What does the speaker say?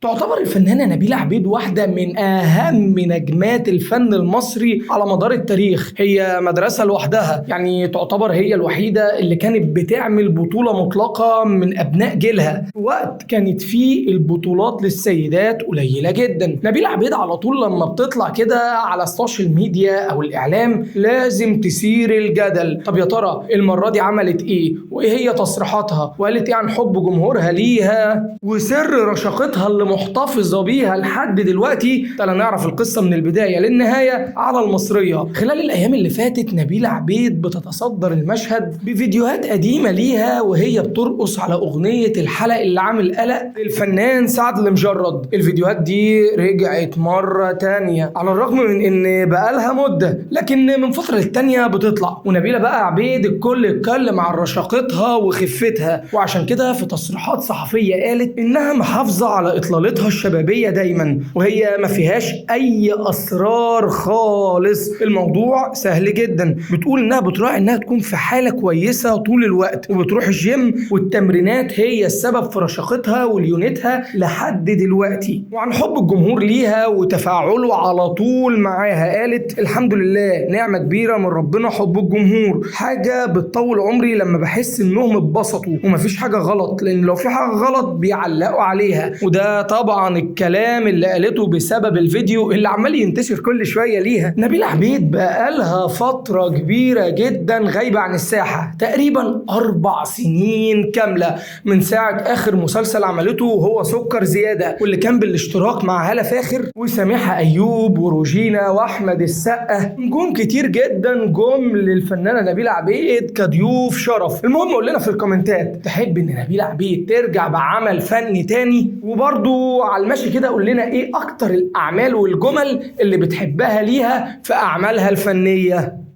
تعتبر الفنانة نبيلة عبيد واحدة من أهم نجمات الفن المصري على مدار التاريخ. هي مدرسة لوحدها، يعني تعتبر هي الوحيدة اللي كانت بتعمل بطولة مطلقة من أبناء جيلها في وقت كانت فيه البطولات للسيدات قليلة جدا. نبيلة عبيد على طول لما بتطلع كده على السوشيال ميديا أو الإعلام لازم تثير الجدل. طب يا ترى المرة دي عملت إيه؟ وإيه هي تصريحاتها؟ وقالت إيه عن حب جمهورها ليها؟ وسر رشاقتها اللي محتفظة بيها لحد دلوقتي؟ تعالى نعرف القصة من البداية للنهاية على المصرية. خلال الأيام اللي فاتت نبيلة عبيد بتتصدر المشهد بفيديوهات قديمة ليها وهي بترقص على أغنية الحلق اللي عامل قلق للفنان سعد المجرد. الفيديوهات دي رجعت مرة تانية على الرغم من إن بقالها مدة، لكن من فترة للتانية بتطلع. ونبيلة بقى عبيد الكل اتكلم عن رشاقتها وخفتها، وعشان كده في تصريحات صحفية قالت إنها محافظة على إطلالتها الشبابية دايما، وهي ما فيهاش أي أسرار خالص. الموضوع سهل جدا. بتقول إنها بتراعي إنها تكون في حالة كويسة طول الوقت، وبتروح الجيم، والتمرينات هي السبب في رشاقتها وليونتها لحد دلوقتي. وعن حب الجمهور ليها وتفاعله على طول معاها قالت الحمد لله، نعمة كبيرة من ربنا حب الجمهور، حاجة بتطول عمري لما بحس إنهم اتبسطوا ومفيش حاجة غلط، لأن لو في حاجة غلط بيعلقوا عليها. وده طبعا الكلام اللي قالته بسبب الفيديو اللي عمال ينتشر كل شوية ليها. نبيلة عبيد بقالها فترة كبيرة جدا غايبة عن الساحة، تقريبا 4 سنين كاملة من ساعة آخر مسلسل عملته وهو سكر زيادة، واللي كان بالاشتراك مع هالة فاخر وسميحة أيوب وروجينا وأحمد السقا. نجوم كتير جدا جم للفنانة نبيلة عبيد كضيوف شرف. المهم قول لنا في الكومنتات، تحب إن نبيلة عبيد ترجع بعمل فني تاني؟ وبرضو على المشي كده قول لنا إيه أكتر الأعمال والجمل اللي بتحبها ليها في أعمالها الفنية.